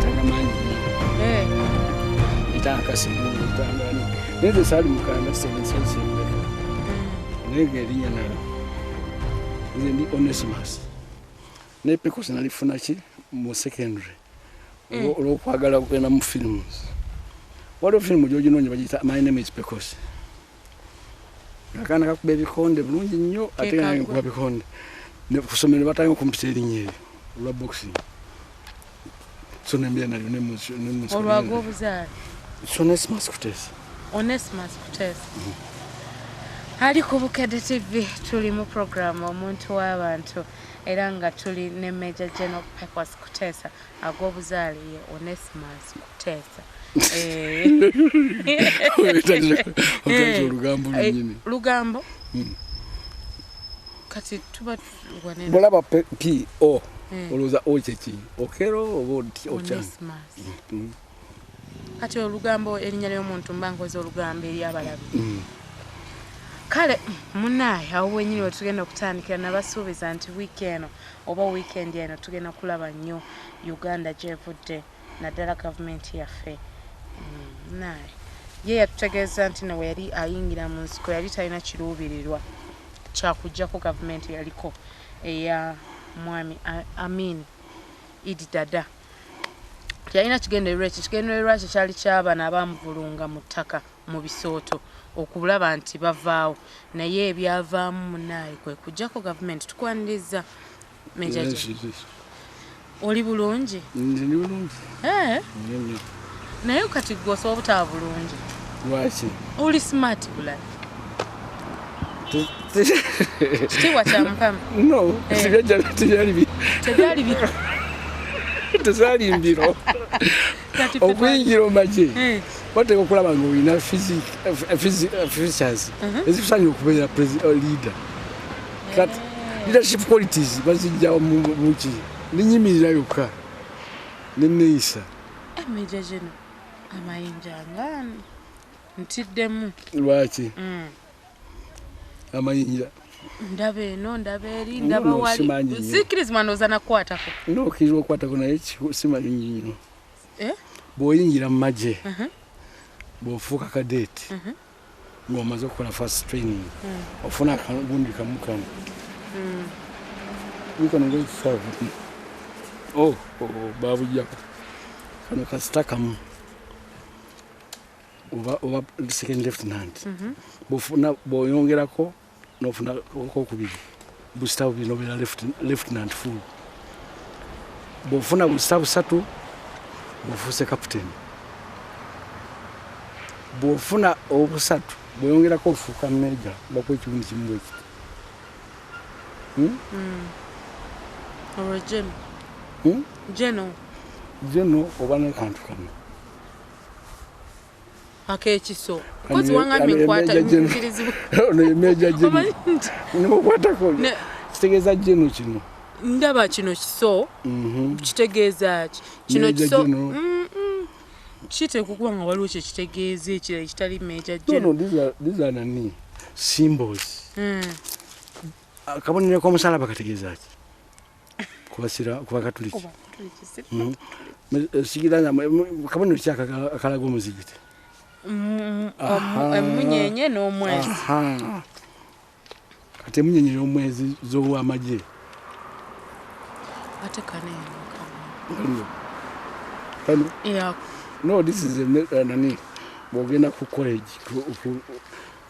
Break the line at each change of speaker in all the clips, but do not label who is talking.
Tangamanyi. Itakasimu itangani. Nende sali mukanda sense. Nege linya na. Ndi Onesimus. Ne because nalifuna ki mu secondary. Olwokwagala kugenda mu films. Waliwo film gyoginoonye bagiyita My Name is Pecos. Akaana kakuba ebikonde bulungi nnyo ate nga kuba bikonde. Ne kusomera batanga kumpita erinnya eryo olwa boxing. So nembea nalyo ne mu
olwago obuzaale.
Onesimus Kutesa.
Onesimus Kutesa. Ali ku Bukedde TV tuli mu program omuntu w'abantu era nga tuli ne Major General Pecos Kutesa ag'obuzaale ye Onesimus Kutesa.
Lugambo lunyini.
Lugambo? Kati tuba wanene.
Bolaba P.O. Oloza ocheki. Okero obodi ochanga.
Kati olugambo erinnya ly'omuntu mbangoza olugambo eri abalabi. Kale munaye awo wenyini wetugenda okutandikira nabasuubiza nti weekend oba weekend eno tugenda kulaba nnyo Uganda gyevudde naddala gavumenti yaffe. Naye ye yatutegeeza nti nawe yali ayingira mu nsiko yali talina kiruubirirwa kyakuggyako gavumenti yaliko eya mwami Amin Idi Dada. Yalina kigendererwa ekyo kigendererwa kye kyali ky'abaana abamuvulunga mu ttaka mu bisooto okulaba nti bavaawo naye ebyavaamu munaye kwe kuggyako gavumenti tukwaniriza Mejaje. Oli bulungi?
Ndi bulungi.
Naye kati gwosa obutaba bulungi.
Lwaki?
Oli smart bulala. Kitiibwa kya Mukama.
No, tebyali bi. Tezaali mbiro. Okuyingira omagye. Wateeka okulaba ng'olina features ezikusaanira okubeera leader. Kati leadership qualities bazijja mu ki? Ninyimirira yokka. Nenneeyisa.
Major General amayinja ngani ntiddemu.
Lwaki? Amayinja
ndaba eno ndaba eri ndaba wali sikirizibwa ndowooza nakukwatako.
Nokkiriza okukwatako naye simanyi nnyo. Bw'oyingira mu magye bw'ofuuka kadeeti ng'omaze okukola first training ofuna akagundi kamu kamu. Bikano ng'ekisaavu baabujjako kano kasita kamu oba second lieutenant. Bw'oyongerako n'ofuna okokubiri busita bubiri n'obeera lieutenant full. Bw'ofuna busita busatu bw'ofuuse captain. Bw'ofuna obusatu bw'oyongerako ofuuka major bakuwa ekibundi kimu bwe kiti.
Olwo Geno
oba n'akantu kano
akekiso kozi wangamye nkwata nkirizibwa
ono ye Major General n'okwatako kitegeeza Geno kino
ndaba kino kiso kitegeeza kino kiso kiteekwa okuba nga waliwo kye kitegeeza ekirala ekitali Major General.
No, these are nani symbols. Akabonero k'omusaalaba kategeeza ki? Kuba Katuliki. Sikiranga kabonero ki akalaga omuzigiti?
Emunyenye n'omwezi.
Kati emunyenye n'omwezi z'ow'amagye.
Ate kaneeno.
No, this is nani bw'ogenda ku college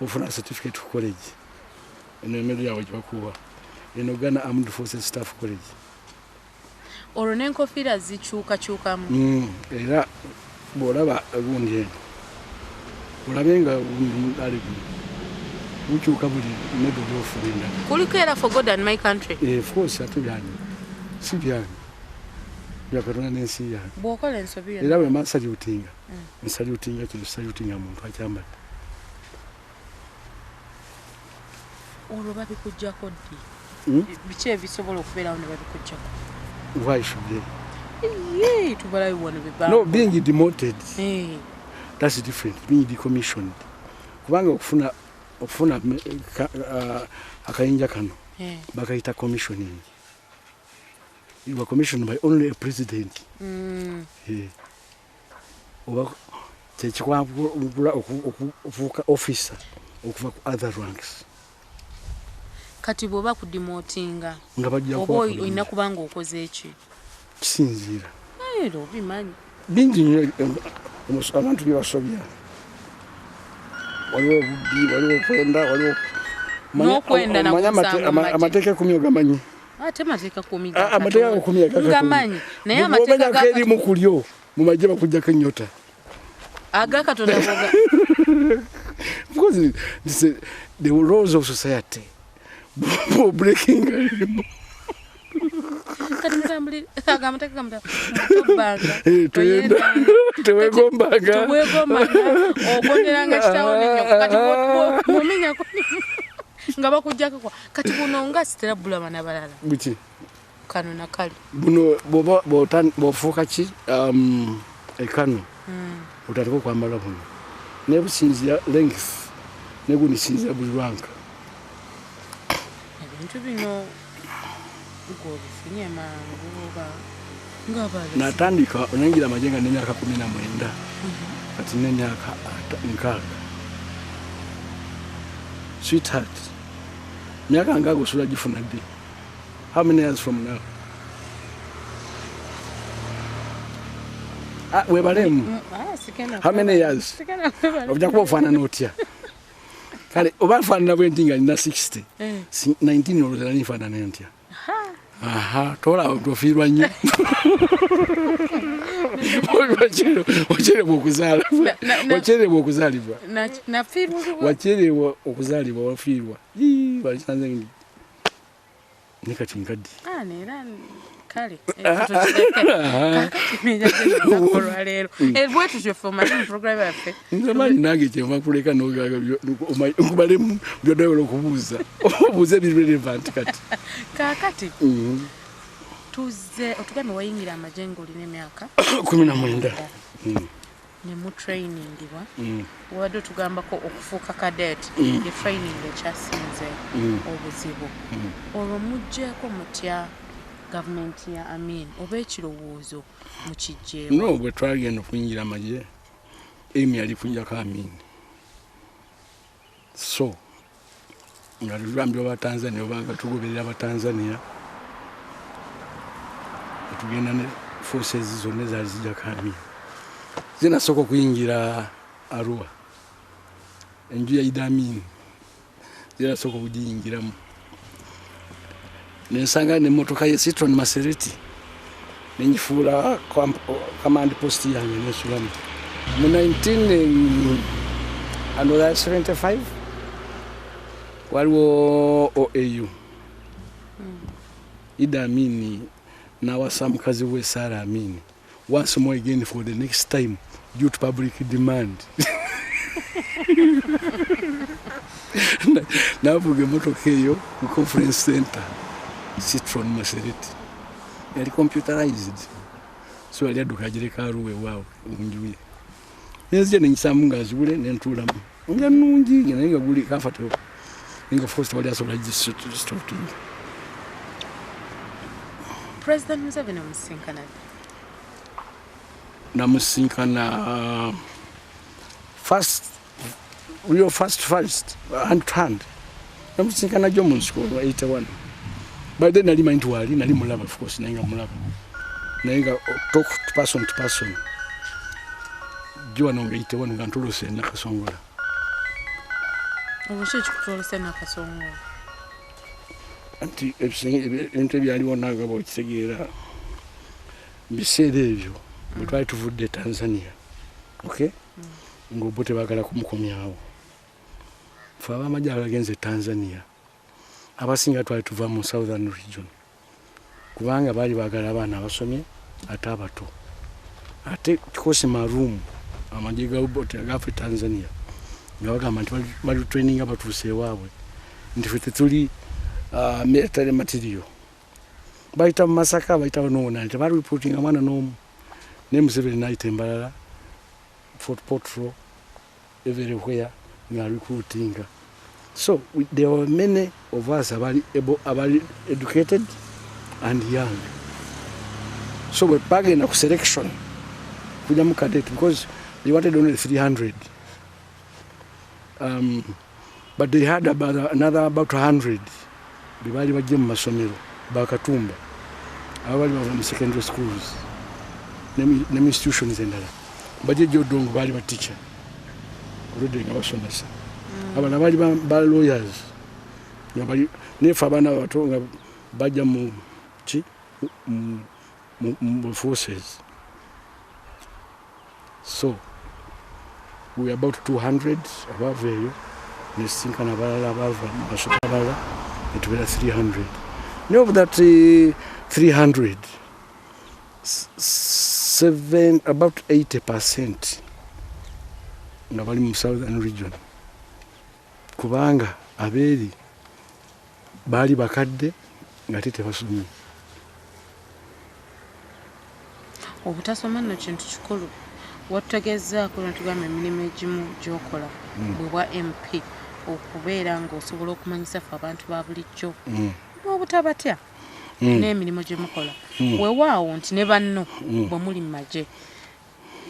ofuna certificate ku college. Eno emero yawe gyebakuwa. Eno Uganda Armed Forces Staff College.
Olwo n'enkofiira zikyukakyukamu.
Era bw'olaba gundi eno olabe nga ali bukyuka buli medal gy'ofuna endala.
Kuliko era for God and my country.
Of course ate byange si byange byakatonda n'ensi yange.
Bw'okola ensobi
era bwe masalutinga nsalutinga kino salutinga muntu akyambadde.
Olwo babikuggyako ddi? Biki ebisobola okubeerawo ne babikuggyako?
Why should they?
Tubalayo wano bibanga.
No, being demoted. That's different. Being decommissioned. Kubanga okufuna akayinja kano bakayita commissioning. you were commissioned by only a president. Oba kyekikwabula okufuuka officer okuva ku other ranks.
Kati bw'oba kudemotinga
nga bajja
oba olina kubanga okoze eki?
Kisinziira.
Ero bimanyi.
Bingi nnyo abantu bye basobya. Waliwo obubbi, waliwo okwenda, waliwo
n'okwenda
amateeka 10 ogamanyi.
Ate mateeka 10
amateeka 10
gamanyi. Naye amateeka
gakerimu kulyo mu majje bakujjako ennyota.
Agakatonda boga.
Because the laws of society breaking. Tewegombaga.
Ogonderanga kitawone nnyo kati muminya nga bakujjako kwa kati buno nga sitera bulama n'abalala.
Buki?
Kano na kali.
Buno bw'ofuuka ki ekano otateko kwambala buno. Ne businzira length ne gunisinzira buli rank.
Ebintu bino gobifunye mangu oba ngabale.
Natandika onangira amajenga n'emyaka 19 kati n'emyaka 6. Sweetheart, miaka ngago usula gifuna ddi? How many years from now? Webalemu. How many years? Ojja kuba ofaanana otya? Kale oba afaanana bwe nti nga nina 60. 19 olwo nifaanana ntya? Aha, tola ofiirwa nnyo. Wacherewa okuzaalibwa. Wacherewa okuzaalibwa wafiirwa. Bakisanze ndi. Ne kati nkaddi.
Neera kale. Bwe tutyo format program yaffe.
Nzamanyi nange kyeva kuleka n'okubalemu by'odayola okubuuza. Obuuze biri relevant kati.
Kaakati. Tuze otugambe wayingira amajengo olina emyaka
19.
Ne mu trainingibwa. Wadde tugambako okufuuka cadet. Ye training ekyasinze obuzibu. Olwo muggyeko mutya government ya Amin oba ekirowoozo mukijjeewo?
No, bwe twagenda okuyingira amagye Amy yali kujjako Amin. So nga tugambye Abatanzania oba nga tugoberera Abatanzania tugenda ne forces zonna zaali zijjako Amin. Zinasooka okuyingira Arua. Enju ya Idi Amin zinasooka okugiyingiramu. Nensanga n'emmotoka ye Citroen Maserati nengifuula command post yange nesulamu. Mu 1975 waliwo OAU. Idi Amin nawasa mukazi we Sarah Amin once more again for the next time due to public demand. Navuga emmotoka eyo ku conference center Citroen Maserati yali computerized, so yali adduka agireka Arua ewaawe munju ye. Nenzija nenyisamu ng'azibule nentuulamu nga nnungi naye nga guli comfortable nga first wali asobola gistoting.
President Museveni omusinkana
namusinkana real first hand to hand. Namusinkana jo mu nsiko 81. By then nali manyi twali nali mulaba, of course, naye nga mulaba naye nga talk to person jo wanonga 81 nga ntulose Nakasongola.
Obushe kikutolose Nakasongola
anti ebintu ebyaliwo nanga bwekitegeera biseera ebyo bwe twali tuvudde Tanzania, okay? Ng'obo tebagala kumukomyawo. Ffe ab'amagye abagenze Tanzania abasinga twali tuva mu southern region kubanga baali baagala abaana abasomye ate abato. Ate kikosi marumu amagye gaffe Tanzania nga bagamba nti bali training batuuse ewaabwe nti ffe tetuli military material. Bayita mu Masaka bayita banoona nti bali reporting mwana n'omu ne Museveni n'ayita embalala Fort Portal everywhere nga recruiting. So there were many of us abali educated and young So we bargained a selection kujamu cadet because they wanted only 300. But they had another about 100. Bibali bajje mu masomero bakatumba. Abali bava mu secondary schools. Nem institutions endala. Bajje jodongo bali ba teacher. Already ngabasomesa. Abana bali ba lawyers. Ngabali nefa abana bato nga bajja mu forces. So we are about 200 above here. Nesinkana abalala abava basoma abalala etubera 300. Of that 300, about 80% nga bali mu southern region. Kubanga abeeri baali bakadde nga tebasomye.
Obutasoma nno kintu kikulu. Watutegezaako natugamba emirimu egimu gy'okola bwe bwa MP okubeera ng'osobola okumanyisa ffe abantu ba bulijjo n'obutabatya n'emirimu gye mukola. Weewaawo nti ne banno bwe muli mu magye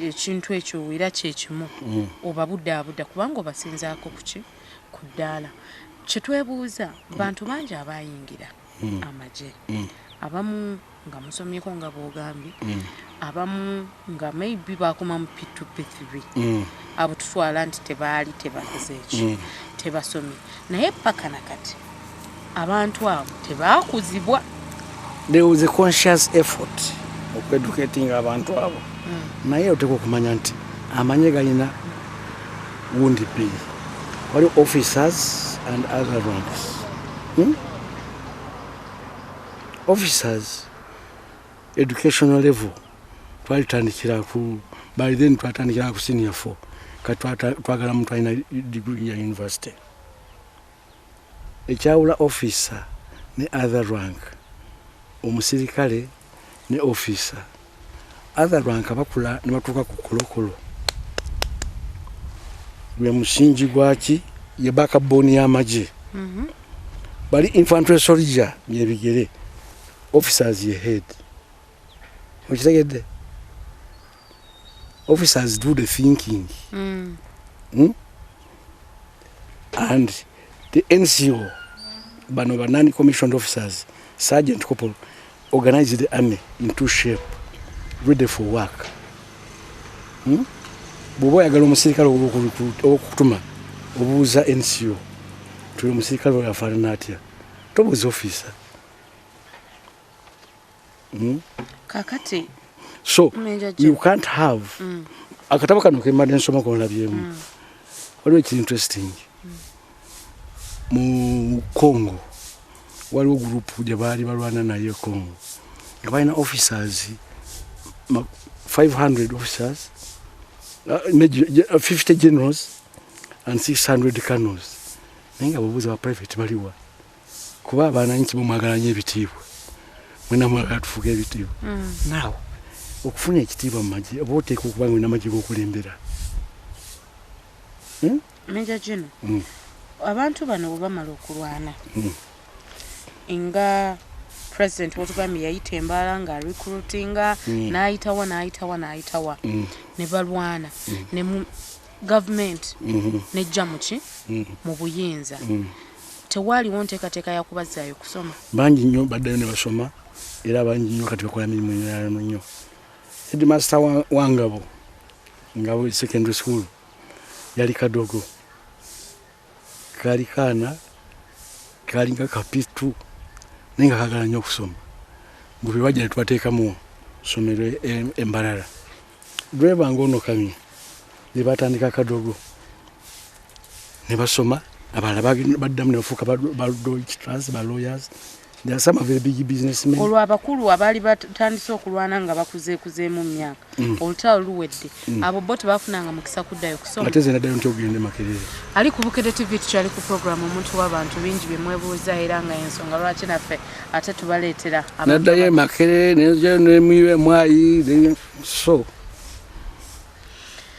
ekintu ekyo era kye kimu obabuddabudda kubanga obasinzaako ku ddaala. Kye twebuuza bantu bangi abayingira amagye, abamu nga musomyeko nga bw'ogambye, abamu nga maybe bakoma mu P2 P3 abo tutwala nti tebaali tebakoze eki tebasomye, naye paka nakati abantu abo tebaakuzibwa.
There was a conscious effort of educating abantu abo. Naye oteka okumanya nti amanye galina wundi bbiri. Wali officers and other ranks. Officers educational level twalitandikira ku by then twatandikira ku senior 4 twagala muntu alina degree ya university. Ekyawula officer ne other rank, omusirikale ne officer. Other rank abakula ne batuuka ku kolokolo gwe musingi gwaki ye backbone y'amagye. Bali infantry soldier yebigere, officers ye head. Okitegedde? Officers do the thinking. And the NCO, bano ba non-commissioned officers, sergeant corporal, organize the army into shape, ready for work. Bw'oba oyagala omusirikale okutuma obuuza NCO tuli omusirikale oyo afaanana atya, tobuuza officer.
Kakati
So you can't have akatabo kano kembadde nsoma konlabyemu. Waliwo ekiri interesting. Mu Congo waliwo group gye baali balwana naye Congo nga balina officers 500 officers, 50 generals and 600 colonels. Naye nga babuuza ba private baliwa kuba abaananyi kimumwagala nnyo ebitiibwa, mwena mwagala tufuga ebitiibwa. Now okufuna ekitiibwa mu magye oba oteeka okuba nga olina amagye g'okulembera.
Major General, abantu bano bwe bamala okulwana nga president wotugambye yayita embaala nga recruitinga n'ayitawa ne balwana ne mu government nejja muki mu buyinza, tewaaliwo nteekateeka yakubazaayo kusoma. Bangi
nnyo baddayo ne basoma era bangi nnyo kati bakola mirimu emirala nnyo. Headmaster Wangabo Ngabo secondary school yali kadogo, kali kaana kali nga kapitu naye nga kagala nnyo okusoma. Bwe bajja ne tubateekamu somero embalala. Driver ng'ono kamye ne batandika kadogo ne basoma, abalala baddamu ne bafuuka ba Deutsche Trans, ba lawyers. There are some very big businessmen. Olwo abakulu abaali batandise okulwana nga bakuzeekuzeemu mu myaka olutalo luwedde, abo bo tebafunanga mukisa kuddayo kusoma. Ate ze naddayo nti ogende Makerere. Ali ku Bukedde TV tukyali ku programu omuntu w'abantu bingi bye mwebuuza era nga ensonga lwaki naffe ate tubaleetera. Naddayo Makerere ne mwayi so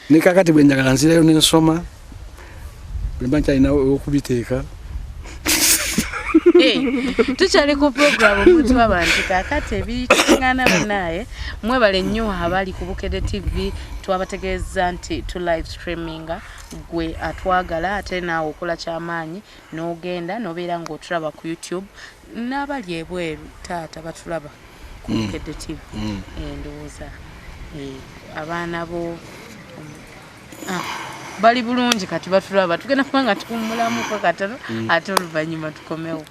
ne kakati bwe njagala nzirayo n'ensoma bwe mba nkyalina okubiteeka.
tukyali ku program omuntu abantu kakati ebituŋŋaana bannaye mwebale nnyo abali ku Bukedde TV twabategeeza nti tu live streaminga gwe atwagala ate naawe okola kyamaanyi n'ogenda n'obeera ng'otulaba ku YouTube n'abali ebweru taata batulaba ku Bukedde TV endowooza abaana bo bali bulungi kati batulaba tugenda kuba nga tukummulamuko katono ate oluvannyuma tukomewo.